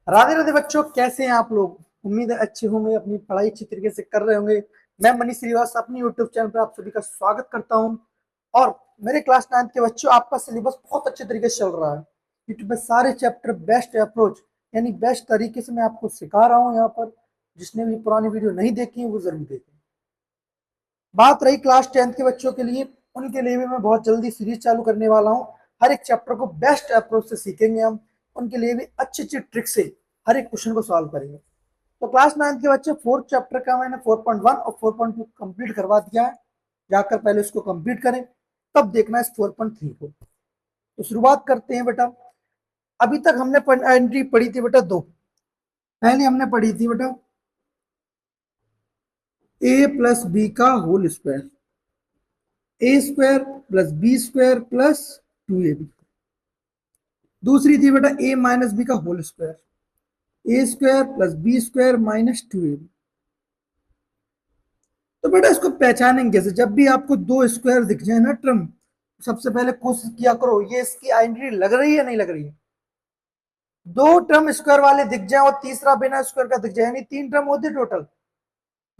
राधे राधे बच्चों, कैसे हैं आप लोग। उम्मीद है अच्छे होंगे, अपनी पढ़ाई अच्छी तरीके से कर रहे होंगे। मैं मनीष श्रीवास्तव अपनी यूट्यूब चैनल पर आप सभी का स्वागत करता हूं। और मेरे क्लास 9 के बच्चों, आपका सिलेबस बहुत अच्छे तरीके से चल रहा है। यूट्यूब में सारे चैप्टर बेस्ट अप्रोच यानी बेस्ट तरीके से मैं आपको सिखा रहा हूँ यहाँ पर। जिसने भी पुरानी वीडियो नहीं देखी है वो जरूर देखें। बात रही क्लास 10 के बच्चों के लिए, उनके लिए भी मैं बहुत जल्दी सीरीज चालू करने वाला हूँ। हर एक चैप्टर को बेस्ट अप्रोच से सीखेंगे हम। उनके लिए भी अच्छी अच्छी ट्रिक से हर एक क्वेश्चन को सॉल्व करेंगे। तो क्लास 9 के बच्चे फोर्थ चैप्टर का मैंने 4.1 और 4.2 कंप्लीट करवा दिया है। जाकर पहले उसको कंप्लीट करें, तब देखना है इस 4.3 को। तो शुरुआत करते हैं बेटा। अभी तक हमने एंट्री पढ़ी थी बेटा दो। पहले हमने पढ़ी थी बेटा ए प्लस बी का whole square, A square plus B square plus 2ab। दूसरी थी बेटा ए माइनस बी का whole square, A square plus B square minus 2ab। तो बेटा इसको पहचानेंगे कैसे। जब भी आपको दो स्क्वायर दिख जाए ना टर्म, सबसे पहले कोशिश किया करो ये इसकी आइडेंटिटी लग रही है नहीं लग रही है। दो टर्म स्क्वायर वाले दिख जाए और तीसरा बिना स्क्वायर का दिख जाए, यानी तीन टर्म होते टोटल।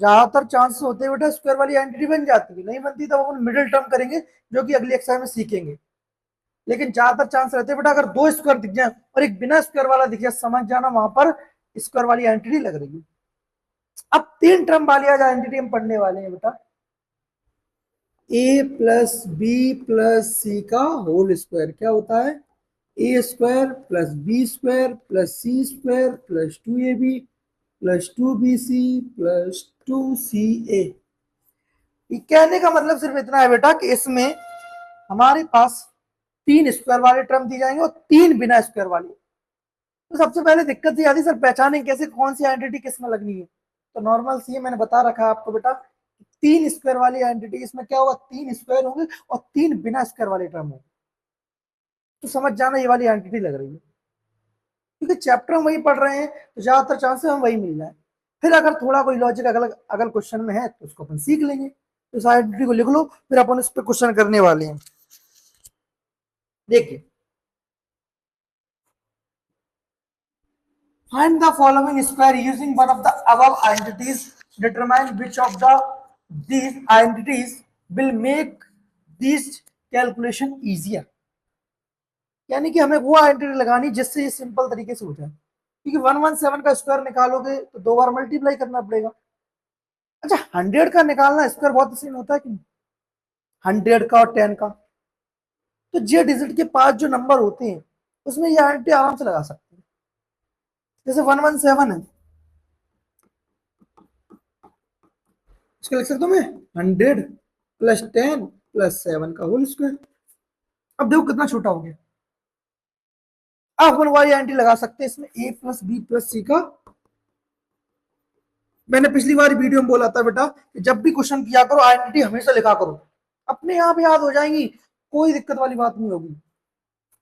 ज्यादातर चांसेस होते हैं बेटा स्क्वायर वाली आइडेंटिटी बन जाती है, नहीं बनती तो अपन मिडिल टर्म करेंगे, जो कि अगली एक्सरसाइज में सीखेंगे। लेकिन ज्यादातर चांस रहते हैं बेटा अगर दो स्क्वायर दिख जाए और एक बिना स्क्वायर वाला दिख जाए, समझ जाना वहां पर स्क्वायर वाली आइडेंटिटी लग रही है। अब तीन टर्म वाली आज आइडेंटिटी हम पढ़ने वाले हैं बेटा। A plus B plus C का होल स्क्वायर क्या होता है? A square plus B square plus C square plus 2ab plus 2bc plus 2ca। कहने का मतलब सिर्फ इतना है बेटा कि इसमें हमारे पास तीन स्क्वायर वाले टर्म दिए जाएंगे और तीन बिना स्क्वायर वाले। तो सबसे पहले दिक्कत ये आती है सर पहचानें कैसे कौन सी आइडेंटिटी किस में लगनी है। तो नॉर्मल सी मैंने बता रखा है आपको बेटा, तीन स्क्वायर वाली आइडेंटिटी, इसमें क्या होगा तीन स्क्वायर होंगे और तीन बिना स्क्वायर वाले टर्म होंगे। तो समझ जाना ये वाली आइडेंटिटी लग रही है, क्योंकि चैप्टर हम वही पढ़ रहे हैं तो ज्यादातर चांस हम वही मिल जाए। फिर अगर थोड़ा कोई लॉजिक अगल अगल क्वेश्चन में है तो उसको अपन सीख लेंगे। तो इस आइडेंटिटी को लिख लो, फिर अपन इस पर क्वेश्चन करने वाले हैं। देखिए, find the following square using one of the above identities. Determine which of these identities will make this calculation easier. यानी कि हमें वो आइडेंटिटी लगानी जिससे ये सिंपल तरीके से हो जाए, क्योंकि 117 का स्क्वायर निकालोगे तो दो बार मल्टीप्लाई करना पड़ेगा। अच्छा, 100 का निकालना स्क्वायर बहुत आसान होता है कि 100 का और 10 का। तो जे डिजिट के पास जो नंबर होते हैं उसमें ये आइडेंटिटी आराम से लगा सकते हैं। जैसे 117 है, इसका लिख सकता हूँ मैं 100 प्लस 10 प्लस 7 का होल स्क्वायर। अब देखो कितना छोटा हो गया। अब अपन वाली आइडेंटिटी लगा सकते हैं इसमें ए प्लस बी प्लस सी का। मैंने पिछली बार वीडियो में बोला था बेटा कि जब भी क्वेश्चन किया करो आइडेंटिटी हमेशा लिखा करो, अपने आप याद हो जाएंगी, कोई दिक्कत वाली बात नहीं होगी।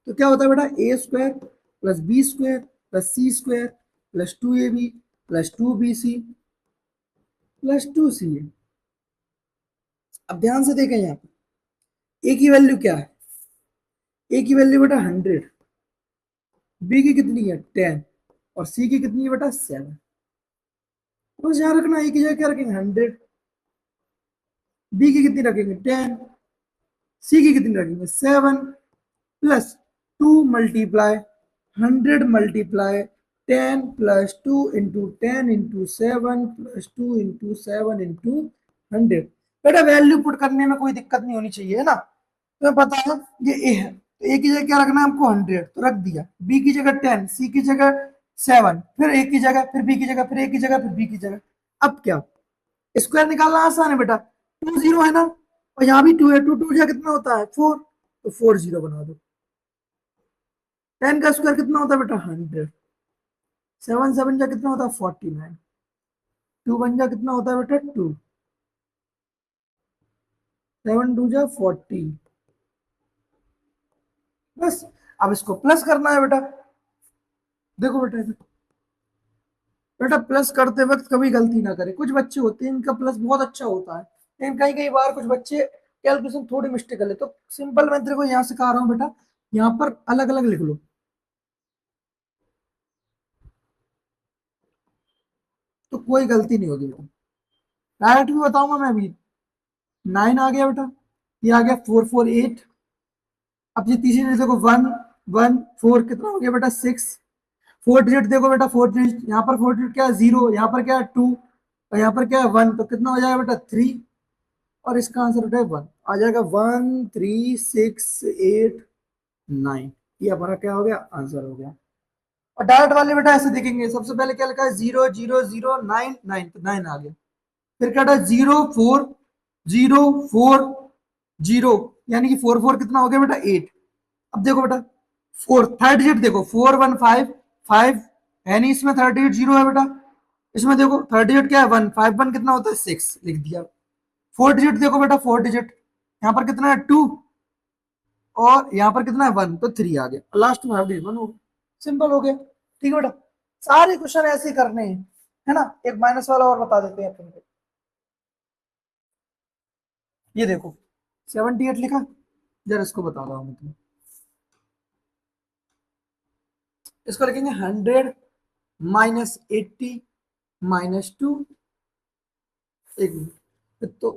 तो क्या होता है बेटा, A square plus B square plus C square plus 2ab plus 2bc plus 2ca। अब ध्यान से देखें, यहाँ पे ए की वैल्यू क्या है? ए की वैल्यू बेटा 100, बी की कितनी है 10 और सी की कितनी है बेटा 7। बस यहाँ रखना, ए की जगह क्या रखेंगे 100, बी की कितनी रखेंगे 10, सी की कितनी रखेंगे 7 plus 2 multiply 100 multiply 10 plus 2 into 10 into 7 plus 2 into 7 into 100। बेटा वैल्यू पुट करने में कोई दिक्कत नहीं होनी चाहिए, है ना। तुम्हें पता है ये ए है, तो ए की जगह क्या रखना है हमको 100, तो रख दिया। बी की जगह 10, सी की जगह 7, फिर ए की जगह, फिर बी की जगह, फिर ए की जगह, फिर बी की जगह। अब क्या, स्क्वायर निकालना आसान है बेटा, 2 0 है ना, और यहाँ भी 2 है, 2 2 कितना होता है 4, तो 4 0 बना दो। 10 का स्क्वायर कितना होता है बेटा 100, 7 7 जा कितना होता है 49, 2 1 जा कितना होता है बेटा 2, 7 2 जा 40। बस अब इसको प्लस करना है बेटा। देखो बेटा, बेटा प्लस करते वक्त कभी गलती ना करें। कुछ बच्चे होते हैं इनका प्लस बहुत अच्छा होता है, लेकिन कई कई बार कुछ बच्चे कैलकुलेशन थोड़ी मिस्टेक कर ले। तो सिंपल मैं तेरे को यहाँ सिखा रहा हूँ बेटा, यहाँ पर अलग अलग लिख लो। तो कोई गलती नहीं होगी बेटा, डायरेक्ट भी बताऊंगा मैं अभी। 9 आ गया बेटा, ये आ गया 448। अब ये तीसरी डिजिट देखो 1 1 4, कितना हो गया बेटा 6। फोर डिजिट देखो बेटा, फोर डिजिट यहाँ पर, फोर डिजिट क्या है 0, यहाँ पर क्या है 2, और यहाँ पर क्या है 1, तो कितना हो जाएगा बेटा 3, और इसका आंसर बेटा 1 आ जाएगा। 1 3 6 8 9, ये हमारा क्या हो गया, आंसर हो गया। और डायरेक्ट वाले बेटा ऐसे देखेंगे, सबसे पहले क्या लिखा है 0 0 0 9 9, तो 9 आ गया। फिर क्या था 0 4 0 4 0, यानी कि 4 4 कितना हो गया बेटा 8। अब देखो बेटा फोर, थर्ड डिजिट देखो 4 1 5 5 है नहीं इसमें, थर्ड डिजिट 0 है बेटा। इसमें देखो थर्ड डिजिट क्या है 1, 5 1 कितना होता है 6, लिख दिया। फोर्थ डिजिट देखो बेटा, फोर्थ डिजिट यहाँ पर कितना है 2, और यहाँ पर कितना है 1, तो 3 आ गया। लास्ट में डिजिट 1 हो गया, सिंपल हो गया। ठीक है बेटा, सारे क्वेश्चन ऐसे ही करने हैं, है ना। एक माइनस वाला और बता देते हैं अपन को। ये देखो 78 लिखा, जरा इसको बता रहा हूँ मैं तुम्हें। इसको लिखेंगे 100 -80 -2। एक मिनट तो,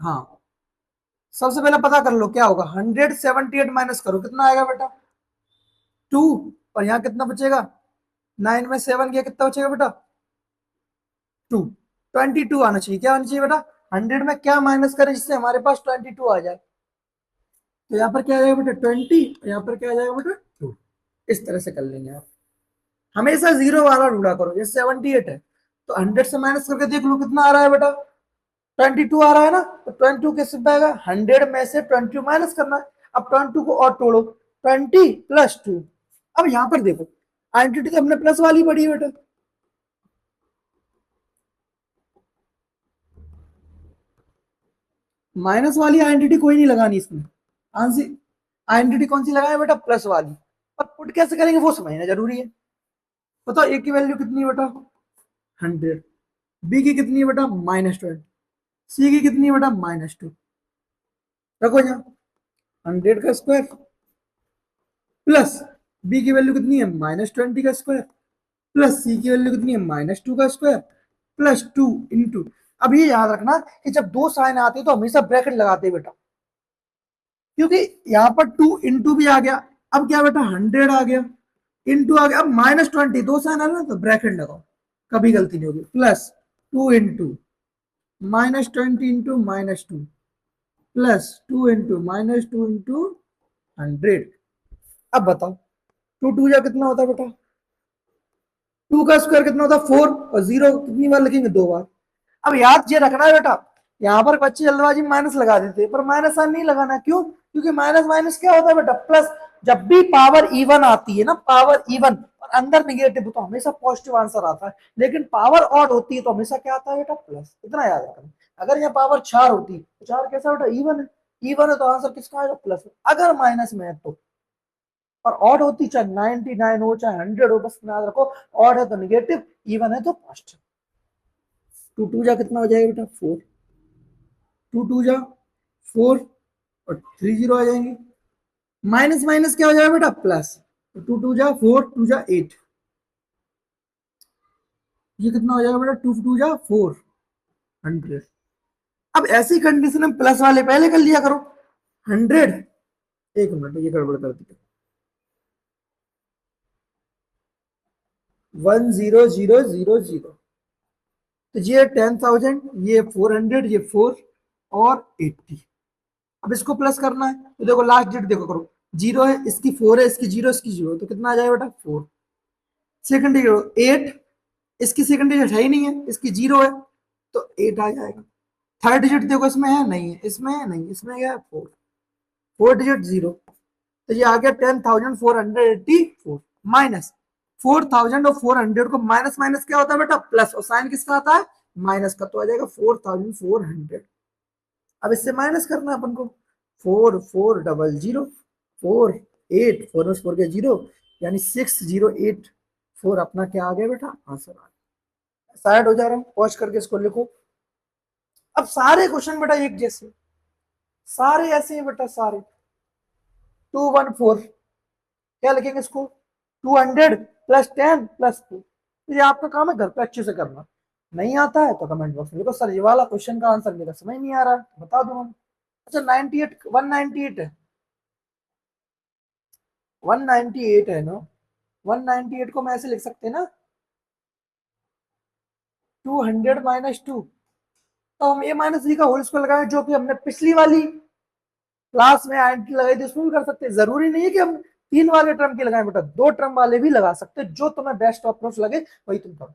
हाँ सबसे पहले पता कर लो क्या होगा। 178 माइनस करो, कितना आएगा बेटा 2, और यहाँ कितना बचेगा 9 में 7 गया, कितना बचेगा बेटा 2। 22 आना चाहिए, क्या आना चाहिए बेटा 100 में क्या माइनस करें जिससे हमारे पास 22 आ जाए। तो यहाँ पर क्या आ जाएगा बेटा 20, यहाँ पर क्या आ जाएगा बेटा 2। इस तरह से कर लेंगे आप। हमेशा जीरो वाला ढूंढा करो, जैसे 78 है तो 100 से माइनस करके देख लो कितना आ रहा है बेटा 22 आ रहा है ना। तो 22 कैसे पाएगा, 100 में से 22 माइनस करना है। अब 22 को और तोड़ो, 20 + 2। अब यहां पर देखो आइडेंटिटी तो हमने प्लस वाली पढ़ी है बेटा, माइनस वाली आइडेंटिटी कोई नहीं लगानी इसमें। आंसर आइडेंटिटी कौन सी लगाए बेटा, प्लस वाली। पर पुट कैसे करेंगे वो समझना जरूरी है। बताओ ए की वैल्यू कितनी है बेटा 100, बी की कितनी है बेटा -20, सी की कितनी है बेटा -2। रखो यहाँ 100 का स्क्वायर प्लस बी की वैल्यू कितनी है -20 का स्क्वायर, प्लस सी की वैल्यू कितनी है -2 का स्क्वायर, प्लस 2 इंटू। अब ये याद रखना कि जब दो साइन आते हैं तो हमेशा ब्रैकेट लगाते हैं बेटा, क्योंकि यहाँ पर 2 इंटू भी आ गया। अब क्या बेटा 100 आ गया, इंटू आ गया, अब -20 दो साइन आ रहा है तो ब्रैकेट लगाओ, कभी गलती नहीं होगी। Plus 2 into -20 into -2, plus 2 into -2 into 100। अब बताओ 2 2 जा कितना होता है बेटा, 2 का स्क्वायर कितना होता है 4, और 0 कितनी बार लिखेंगे 2 बार। अब याद ये रखना है बेटा, यहाँ पर बच्चे जल्दबाजी में माइनस लगा देते हैं, पर माइनस साइन नहीं लगाना। क्यों, क्योंकि माइनस माइनस क्या होता है बेटा प्लस। जब भी पावर इवन आती है ना, पावर इवन और अंदर निगेटिव तो हमेशा पॉजिटिव आंसर आता है, लेकिन पावर ऑड होती है तो हमेशा क्या आता है बेटा प्लस। इतना याद रखना। अगर यहाँ पावर 4 होती तो 4 कैसा बेटा इवन है, इवन है तो आंसर किसका आएगा प्लस। अगर माइनस में है तो, और ऑड होती चाहे 99 हो चाहे 100 हो, बस याद रखो ऑड है तो निगेटिव, इवन है तो पॉजिटिव। 2 2 जा कितना हो जाएगा बेटा 4, 2 2 जा 4, और 3 0 आ जाएंगे। माइनस माइनस क्या हो जाएगा बेटा प्लस, तो 2 2 जा 4, 2 जा 8, ये कितना हो जाएगा बेटा 2 2 जा 4, 100। अब ऐसी कंडीशन में प्लस वाले पहले कर लिया करो 100। एक मिनट ये गड़बड़ कर दी, 1 0 0 0 0, तो ये 10,000, ये 400, ये 4 और 80। अब इसको प्लस करना है तो देखो लास्ट डिजिट देखो करो, 0 है इसकी 4 है, इसकी 0 इसकी 0, तो कितना आ जाएगा बेटा 4। सेकंड डिजिट 8, इसकी सेकंड डिजिट है ही नहीं है, इसकी 0 है तो 8 आ जाएगा। थर्ड डिजिट देखो इसमें है नहीं है, इसमें है नहीं, इसमें क्या है 4, फोर डिजिट 0, तो ये आ गया 10,484 माइनस 4,400 को माइनस माइनस क्या होता है बेटा प्लस, और साइन किसका आता है माइनस का, तो आ जाएगा 4,400। अब इससे माइनस करना है अपन को, 4 4 0 0 4 8 4 4 के 0, यानी 6084 अपना क्या आ गया बेटा आंसर आ गया। साइड हो जा रहा हूँ, पॉज करके इसको लिखो। अब सारे क्वेश्चन बेटा एक जैसे, सारे ऐसे हैं बेटा सारे। 214 क्या लिखेंगे इसको 200 + 10 + 2, ये आपका काम है घर पे अच्छे से करना। नहीं आता है तो कमेंट बॉक्स में लिखो सर ये वाला क्वेश्चन का आंसर मेरा समझ नहीं आ रहा है, बता दो हम। अच्छा 98 198 है, 198 है ना, 198 को मैं ऐसे लिख सकते हैं ना, 200 - 2। तो हम ए माइनस बी का होल स्क्वायर लगाएं, जो कि हमने पिछली वाली क्लास में आइडेंटिटी लगाई थी उसमें भी कर सकते हैं। जरूरी नहीं है कि हम 3 वाले टर्म की लगाएं बेटा, 2 टर्म वाले भी लगा सकते हैं, जो तुम्हें बेस्ट अप्रोच लगे वही तुम करो।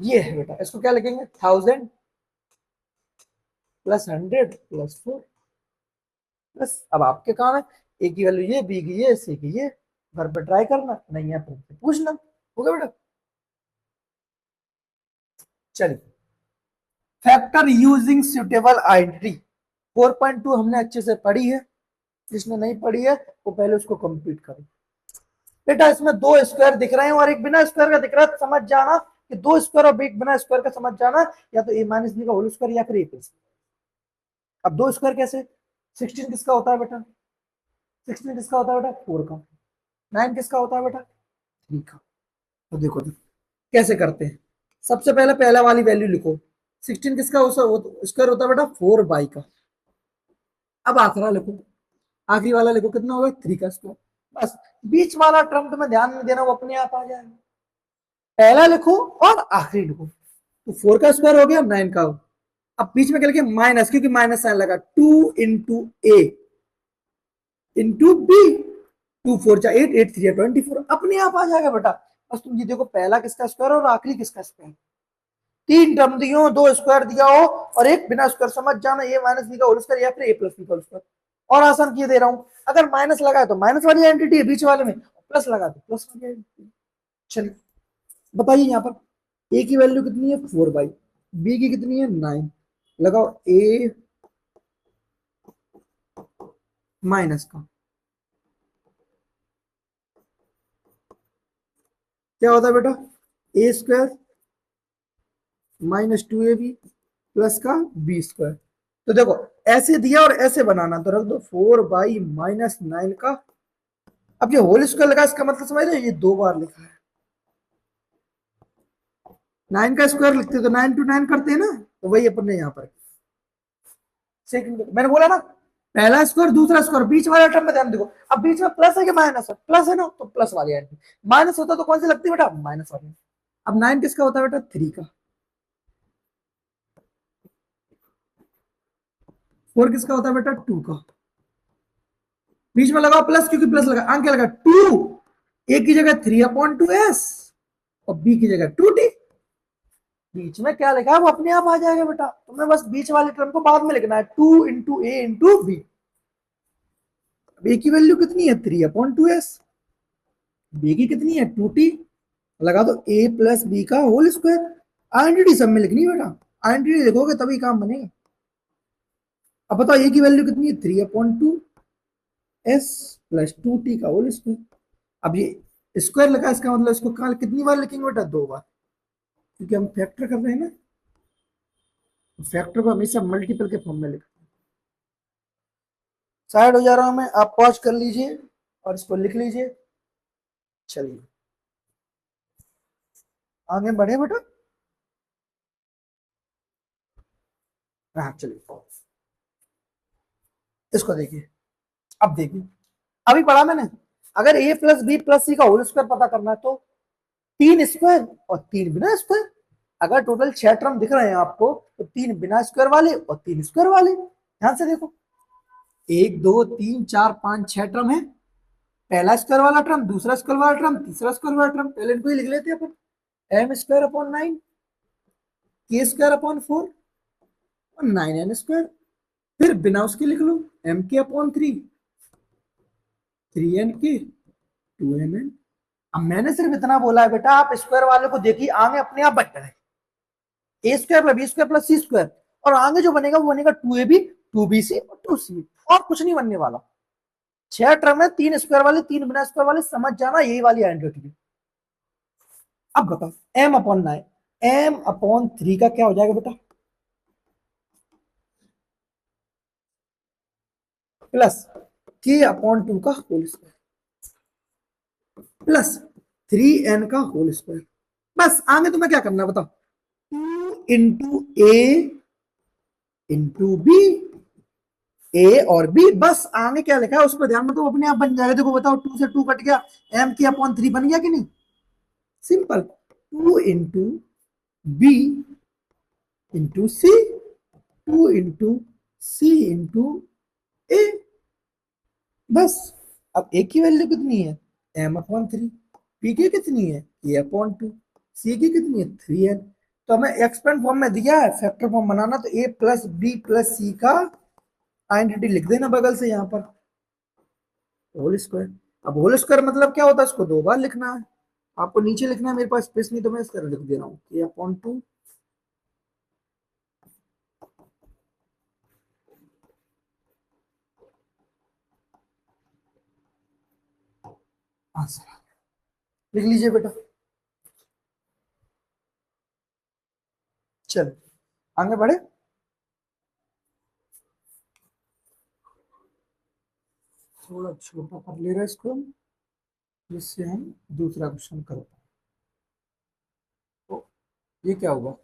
ये है बेटा, इसको क्या लिखेंगे, 1000 प्लस 100 प्लस 4 प्लस, अब आपके काम है ए की वैल्यू ये, बी की ये, सी की ये, घर पे ट्राई करना, नहीं है पूछना, हो गया बेटा। चलिए, फैक्टर यूजिंग सुटेबल आइडेंटिटी 4.2 हमने अच्छे से पढ़ी है, जिसने नहीं पढ़ी है वो पहले उसको कंप्लीट करो। बेटा इसमें 2 स्क्वायर दिख रहे हैं और एक बिना स्क्वायर का दिख रहा है, समझ जाना कि 2 स्क्वायर और एक बिना स्क्वायर का समझ जाना, या तो ए माइनस बी का होल स्क्वायर या फिर ए प्लस। अब 2 स्क्वायर कैसे, 16 किसका होता है बेटा, 16 किसका होता है बेटा, 4 का। 9 किसका होता है बेटा, 3 का। तो देखो कैसे करते हैं, सबसे पहले पहला वाली वैल्यू लिखो, 16 किसका स्क्वायर होता है बेटा, 4 का। अब आखिरी लिखो, आखिरी वाला लिखो, कितना होगा, 3 का स्क्वायर। बस बीच वाला टर्म तुम्हें ध्यान नहीं देना, वो अपने आप आ जाएगा। पहला लिखो और आखिरी लिखो, तो 4 का स्क्वायर हो गया, 9 का। अब बीच में क्या लिखे, माइनस, क्योंकि माइनस साइन लगा, 2 इंटू ए इंटू बी, 2 4 जा 8, 8 3 24, अपने आप आ जाएगा बेटा। बस तुम ये देखो पहला किसका स्क्वायर और आखिरी किसका स्क्वायर, 3 टर्म दियो, 2 स्क्वायर दिया हो और एक बिना स्क्वायर, समझ जाना ए माइनस बी का होल स्क्वायर या फिर ए प्लस बी का होल स्क्वायर। और आसान किए दे रहा हूं, अगर माइनस लगा है तो माइनस वाली आइडेंटिटी है बीच वाले में, प्लस लगा तो प्लस वाली आइडेंटिटी। चलिए बताइए यहाँ पर ए की वैल्यू कितनी है, 4 बी की कितनी है, 9, लगाओ ए माइनस का क्या होता है बेटा, A square minus 2ab plus का बी स्क्वायर। तो देखो ऐसे दिया और ऐसे बनाना, तो रख दो 4/-9 का। अब ये होल स्क्वायर लगा, इसका मतलब समझ रहे, ये 2 बार लिखा है। 9 का स्क्वायर लिखते तो 9 × 9 करते हैं ना, तो वही अपन ने यहाँ पर सेकंड मैंने बोला ना, पहला स्क्वायर दूसरा स्क्वायर, बीच वाला टर्म में ध्यान देखो। अब बीच में प्लस है कि माइनस है, प्लस है ना, तो प्लस वाली आएगी। माइनस होता तो कौन सी लगती है बेटा, माइनस वाली। अब 9 किसका होता है बेटा, 3 का। 4 किसका होता है बेटा, 2 का। बीच में लगाओ प्लस, क्योंकि प्लस लगा, अंक क्या लगा, 2, ए की जगह 3/2s और बी की जगह 2t। बीच में क्या लिखा है वो अपने आप आ जाएगा बेटा, तुम्हें बस बीच वाले टर्म को बाद में लिखना है, 2 इंटू ए इंटू बी। ए की वैल्यू कितनी है, 3/2s, बी की कितनी है, 2t। लगा दो ए प्लस बी का होल स्क्वायर। आइडेंटिटी सब में लिखनी है बेटा, आइडेंटिटी लिखोगे तभी काम बनेगा। अब बताओ ए की वैल्यू कितनी है, 3/2s प्लस 2t का होल स्क्वायर। अब ये स्क्वायर लगा, इसका मतलब इसको कितनी बार लिखेंगे बेटा, 2 बार, क्योंकि हम फैक्टर कर रहे हैं ना, फैक्टर को हमेशा मल्टीपल के फॉर्म में लिखते हैं। साइड हो जा रहा हूं मैं, आप पॉज कर लीजिए और इसको लिख लीजिए। चलिए आगे बढ़े बेटा, हाँ चलिए इसको देखिए। अब देखिए, अभी पढ़ा मैंने, अगर a plus B plus C का होल स्क्वायर पता करना है तो 3 स्क्वायर और 3 बिना स्क्वायर। अगर टोटल 6 टर्म दिख रहे हैं आपको, तो 3 बिना स्क्वायर वाले और 3 स्क्वायर वाले। ध्यान से देखो, 1 2 3 4 5 6 टर्म है। पहला स्क्वायर वाला टर्म, दूसरा स्क्वायर वाला टर्म, तीसरा स्क्वायर वाला टर्म, पहले इनको ही लिख लेते हैं अपन, m² / 9 k² / 4 और 9n²। फिर बिना उसके लिख लो mk/3 3nk 2nn। अब मैंने सिर्फ इतना बोला है बेटा, आप स्क्वायर वाले को देखिए, आगे अपने आप बन जाए a² + b² + c², और आगे जो बनेगा वो बनेगा 2ab 2bc और 2c, और कुछ नहीं बनने वाला। 6 टर्म है, 3 स्क्वायर वाले 3 बिना स्क्वायर वाले, समझ जाना यही वाली आइडेंटिटी। अब बताओ m/9, m/3 का क्या हो जाएगा बेटा, प्लस k/2 का होल स्क्वायर प्लस 3n का होल स्क्वायर। बस आगे तुम्हें क्या करना है बताओ, 2 इंटू ए इंटू बी, ए और बी, बस आगे क्या लिखा है उस पर ध्यान मत दो, अपने आप बन जाएगा। देखो बताओ, 2 से 2 कट गया, m3 बन गया कि नहीं, simple. 2 into B into c, 2 into सी इंटू ए, बस। अब ए की वैल्यू कितनी है, m/3, पी की कितनी है, a/2, सी की कितनी है, 3n। तो हमें एक्सपेंड फॉर्म में दिया है, फैक्टर फॉर्म बनाना, तो a plus B plus C का आइडेंटिटी लिख देना बगल से यहाँ पर, होल स्क्वायर। अब होल स्क्वायर मतलब क्या होता है, इसको 2 बार लिखना है, आपको नीचे लिखना है, मेरे पास स्पेस नहीं तो मैं इस तरह लिख दे रहा हूँ, a/2 आंसर, लिख लीजिए बेटा। चलो आगे बढ़े, थोड़ा छोटा कर ले रहा है इसको, जिससे हम दूसरा क्वेश्चन कर पाए। तो ये क्या हुआ,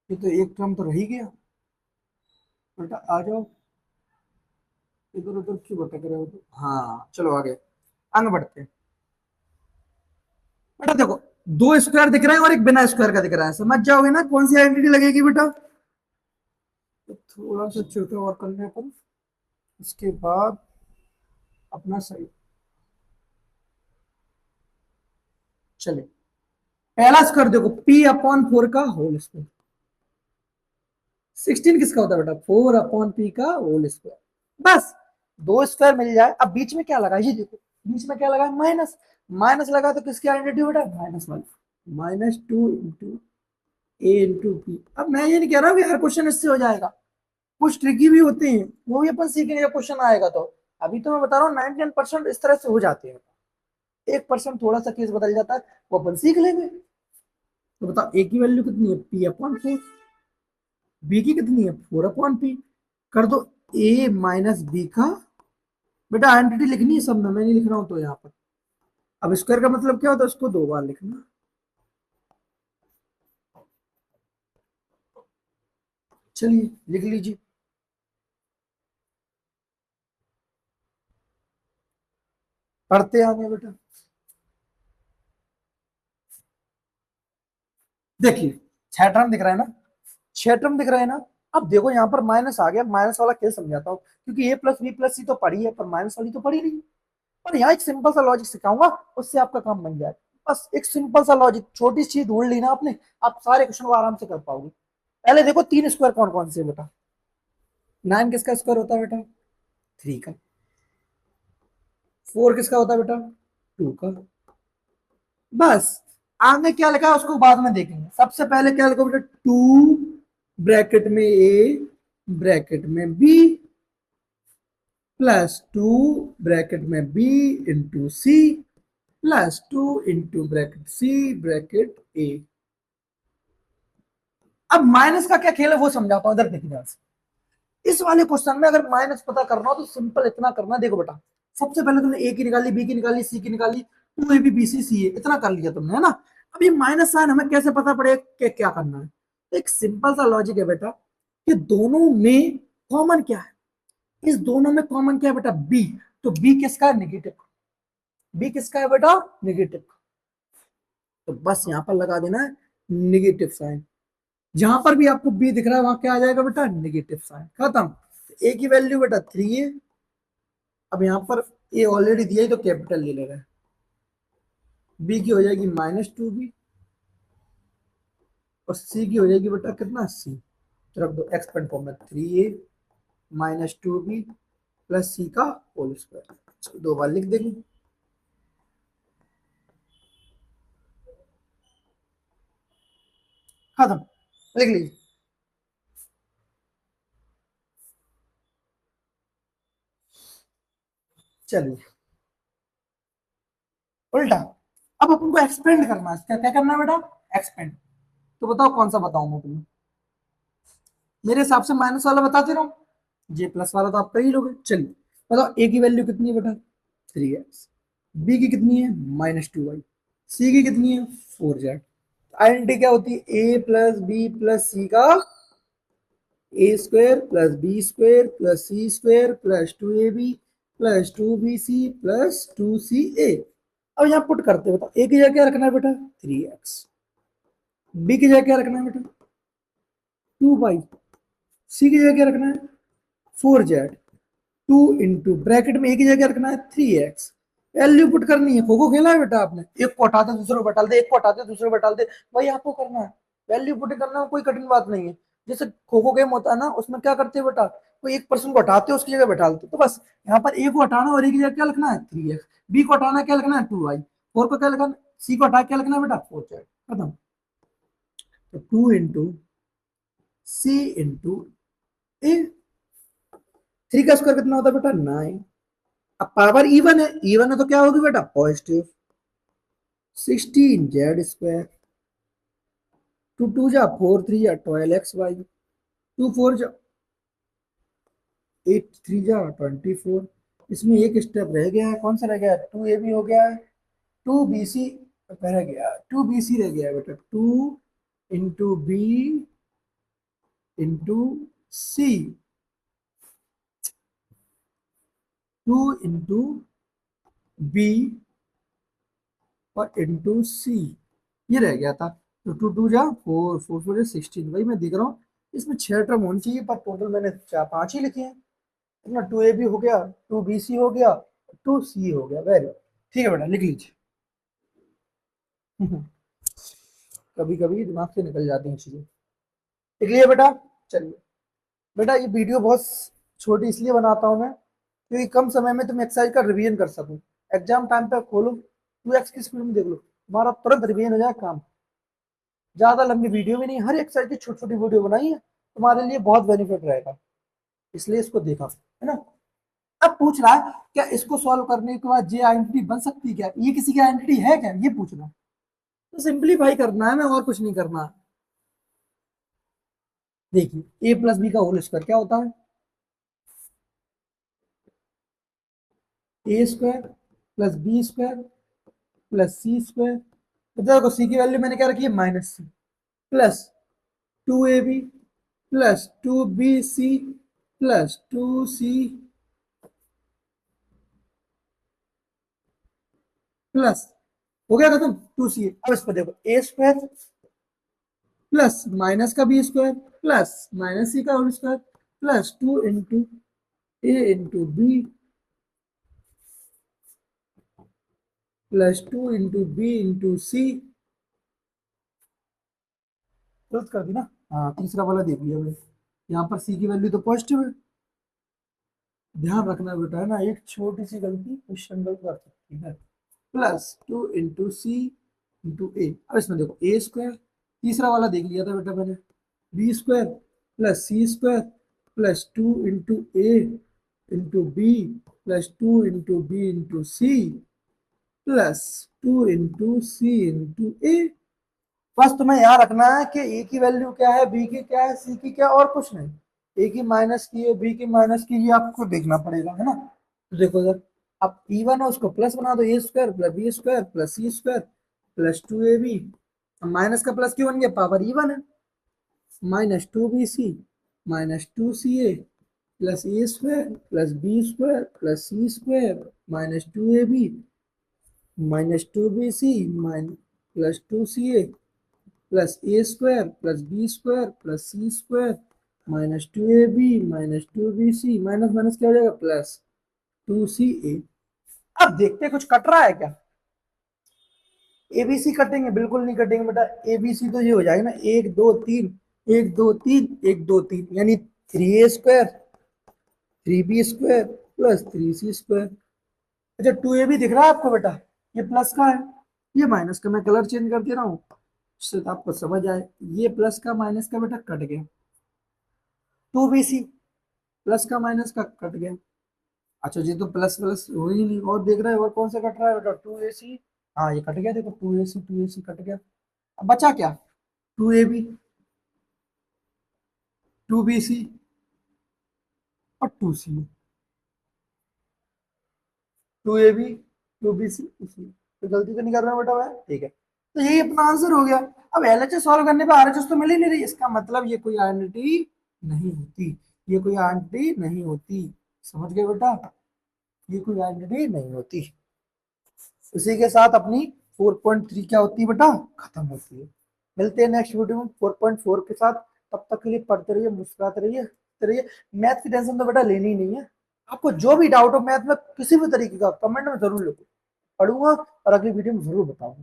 ये तो एक टर्म तो रह ही गया बेटा, आ जाओ, इधर उधर क्यों भटक रहे हो तो, हाँ चलो आगे, आगे बढ़ते हैं। बेटा देखो, 2 स्क्वायर दिख रहे हैं और एक बिना स्क्वायर का दिख रहा है, समझ जाओगे ना कौन सी आइडेंटिटी लगेगी बेटा। तो थोड़ा सा छोटा और करने पर, इसके बाद अपना सही, चले पहला स्क्वायर देखो, p/4 का होल स्क्वायर, 16 किसका होता है बेटा, 4/p का होल स्क्वायर, बस। 2 स्क्वायर मिल जाए, अब बीच में क्या लगा, ये देखो बीच में क्या लगा, माइनस, माइनस लगा तो किसकी आइडेंटिटी बेटा, -1, -2 इंटू a इंटू p। अब मैं ये नहीं कह रहा हूँ कि हर क्वेश्चन इससे हो जाएगा, कुछ ट्रिकी भी होते हैं, वो भी अपन सीखेंगे जब क्वेश्चन आएगा तो। अभी तो मैं बता रहा हूँ 99% इस तरह से हो जाते हैं, 1% थोड़ा सा केस बदल जाता है, वो अपन सीख लेंगे। तो बताओ ए की वैल्यू कितनी है, p/4, बी की कितनी है, 4/p, कर दो a-b का, बेटा आइडेंटिटी लिखनी है सब में, मैं नहीं लिख रहा हूं तो यहाँ पर। अब स्क्वायर का मतलब क्या होता है, उसको 2 बार लिखना, चलिए लिख लीजिए। पढ़ते आगे बेटा, देखिए 6 टर्म दिख रहा है ना, 6 टर्म दिख रहा है ना। अब देखो यहाँ पर माइनस आ गया, माइनस वाला केस समझाता हूँ, क्योंकि a प्लस बी प्लस सी तो पढ़ी है, पर माइनस वाली तो पढ़ी नहीं। और यहाँ एक सिंपल सा लॉजिक सिखाऊंगा, उससे आपका काम बन जाएगा, बस एक सिंपल सा लॉजिक, छोटी चीज ढूंढ ली ना आपने, आप सारे क्वेश्चन को आराम से कर पाओगे। पहले देखो 3 स्क्वायर कौन कौन से बेटा, 9 किसका स्क्वायर होता है बेटा, 3 का। 4 किसका होता है बेटा, 2 का। बस आगे क्या लिखा है उसको बाद में देखेंगे, सबसे पहले क्या लिखो बेटा, 2 ब्रैकेट में a ब्रैकेट में b +2 ब्रैकेट में b into c +2 into bracket c bracket a। अब माइनस का क्या खेल है वो समझाता हूं, इधर देखिए ध्यान से। इस वाले क्वेश्चन में अगर माइनस पता करना हो तो सिंपल इतना करना, देखो बेटा सबसे पहले तुमने ए की निकाली, बी की निकाली, सी की निकाली, 2ab bc ca, इतना कर लिया तुमने, है ना। अब ये माइनस साइन हमें कैसे पता पड़ेगा कि क्या करना है, तो एक सिंपल सा लॉजिक है बेटा, कि दोनों में कॉमन क्या है, इस दोनों में कॉमन क्या है बेटा, बी, तो बी किसका है, नेगेटिव, बी किसका है बेटा, नेगेटिव। तो बस यहां पर लगा देना है नेगेटिव साइन, जहां पर भी आपको बी दिख रहा है वहां क्या आ जाएगा बेटा, नेगेटिव साइन, खत्म। ए की वैल्यू बेटा 3 है, अब यहां पर ए ऑलरेडी दिया है तो कैपिटल ले ले रहा है, बी की हो जाएगी -2b, और सी की हो जाएगी बेटा कितना, सी, तो रख दो एक्सपेंड फॉर्म में, 3a -2b प्लस सी का होल स्क्वायर, 2 बार लिख देंगे, खत्म, लिख लीजिए। चलिए उल्टा, अब अपन को एक्सपेंड करना है, क्या क्या करना है बेटा, एक्सपेंड। तो बताओ कौन सा बताऊं मैं तुम्हें, मेरे हिसाब से माइनस वाला बताते रहो, जे प्लस वाला तो आप कर ही लोगे। चलिए बताओ ए की वैल्यू कितनी है बेटा, 3x, बी की कितनी है -2y, सी की कितनी है 4z, आइडेंटिटी क्या होती है? A plus B plus C का A square plus B square plus C square plus 2ab plus 2bc plus 2ca। अब यहाँ पुट करते हो, बताओ ए की जगह क्या रखना है बेटा? 3x। बी की जगह क्या रखना है बेटा? 2y। सी की जगह क्या रखना है? 4z। 2 ब्रैकेट में ए की जगह क्या रखना है? 3x। वैल्यू पुट करनी है। खो खो खेला है बेटा आपने? एक को हटाते दूसरे को बटाल दे, एक को हटाते दूसरे को बटाल दे, वही आपको करना है। वैल्यू पुट करना कोई कठिन बात नहीं है। जैसे खो खो गेम होता है ना, उसमें क्या करते हैं बेटा, कोई एक पर्सन को हटाते हैं, उसकी जगह बैठाते, तो बस यहाँ पर ए को हटाना और ए की जगह क्या लिखना है? 3x। बी को हटाना क्या लिखना है? 2y। फोर को क्या लिखना? सी को हटा क्या लिखना है बेटा? 4z। खत्म। तो 2 × C × ए। 3 का स्क्वायर कितना होता है बेटा? 9। अब पावर इवन है, इवन है तो क्या होगी बेटा? पॉजिटिव। 16z²। 2 जा 4, 3 जा 12xy। 2 4 जा 8, 3 जा 24। इसमें एक स्टेप रह गया है, कौन सा रह गया है? 2ab हो गया है। 2bc रह गया, 2bc रह गया है बेटा। 2 × b × c। 2 × b और इंटू सी, ये रह गया था। तो 2 2 जा 4, 4 4 जा 16। भाई मैं देख रहा हूँ इसमें 6 टर्म होनी चाहिए, पर टोटल मैंने 4 5 ही लिखे हैं। इतना 2ab हो गया, 2bc हो गया, 2c हो गया। वेरी ठीक है बेटा, लिख लीजिए। कभी कभी दिमाग से निकल जाती हैं चीजें। लिख लिया बेटा? चलिए बेटा, ये वीडियो बहुत छोटी इसलिए बनाता हूँ मैं, क्योंकि कम समय में तुम एक्सरसाइज का रिवीजन कर सकूं। एग्जाम टाइम पे खोलो 2x की स्पीड में देख लो, तुम्हारा तुरंत रिवीजन हो जाए काम। ज्यादा लंबी वीडियो भी नहीं, हर एक्सरसाइज की छोटी छोटी वीडियो बनाई है, तुम्हारे लिए बहुत बेनिफिट रहेगा, इसलिए इसको देखा है ना। अब पूछ रहा है क्या इसको सॉल्व करने के बाद जे आइडेंटिटी बन सकती है क्या? ये किसी की आइडेंटिटी है क्या, ये पूछना। तो सिंपलीफाई करना है, मैं और कुछ नहीं करना। देखिए ए प्लस बी का होल स्क्वायर क्या होता है? A square plus B square plus C square. तो देखो सी की वैल्यू मैंने क्या रखी है? -c। Plus 2ab plus 2bc plus 2c plus, हो गया खत्म। 2c। अब इस पर देखो, ए स्क्वायर प्लस माइनस का B square plus minus C का whole square plus 2 × a × b plus 2 × b × c। गलत कर दी ना? हाँ, तीसरा वाला देख लिया मैंने। यहाँ पर सी की वैल्यू तो पॉजिटिव है। ध्यान रखना बेटा, है ना, एक छोटी सी गलती क्वेश्चन गलत कर सकती है। Plus 2 × c × a। अब इसमें देखो ए स्क्वायर, तीसरा वाला देख लिया था बेटा मैंने, B square plus C square plus 2 × a × b plus 2 × b × c plus 2 × c × a। बस तुम्हें याद रखना है कि ए की वैल्यू क्या है, बी की क्या है, सी की क्या, और कुछ नहीं। ए की माइनस की है, बी की माइनस की, ये आपको देखना पड़ेगा, है ना। तो देखो सर, अब इवन है उसको प्लस बना दो, A square plus B square plus C square plus 2ab। Minus का प्लस क्यों बन गया? पावर इवन है। -2bc -2ca plus A square plus B square plus C square -2ab -2bc plus 2ca plus A square plus B square plus C square -2ab -2bc, minus minus क्या हो जाएगा? Plus 2ca। अब देखते हैं कुछ cut रहा है क्या। एबीसी कटेंगे? बिल्कुल नहीं कटेंगे बेटा। एबीसी तो ये हो जाएगा ना, 1 2 3, 1 2 3 1 2 3, यानी 3a² 3b² प्लस 3c²। अच्छा 2ab दिख रहा है आपको बेटा? ये प्लस का है, ये माइनस का। मैं कलर चेंज कर दे रहा हूँ जिससे तो आपको समझ आए। ये प्लस का माइनस का बेटा कट गया। 2bc प्लस का माइनस का कट गया। अच्छा जी, तो प्लस प्लस हो ही नहीं, और देख रहे हो और कौन सा कट रहा है बेटा? 2ac। हाँ ये कट गया, देखो 2ac कट गया। अब बचा क्या? 2ab 2bc और 2c। 2ab 2bc 2c। तो गलती तो नहीं कर रहा हूँ बेटा मैं? ठीक है। तो यही अपना आंसर हो गया। अब एलएचएस सॉल्व करने पे आरएचएस तो मिल ही नहीं रही, इसका मतलब ये कोई आइडेंटिटी नहीं होती, ये कोई आइडेंटिटी नहीं होती। समझ गए बेटा, ये कोई आइडेंटिटी नहीं होती। इसी के साथ अपनी 4.3 क्या होती है बेटा, खत्म होती है। मिलते हैं नेक्स्ट वीडियो में 4.4 के साथ। तब तक के लिए पढ़ते रहिए, मुस्कुराते रहिए, रहिए। मैथ की टेंशन तो बेटा लेनी ही नहीं है। आपको जो भी डाउट हो मैथ में किसी भी तरीके का, कमेंट में जरूर लिखो, पढ़ूंगा और अगली वीडियो में जरूर बताऊंगा।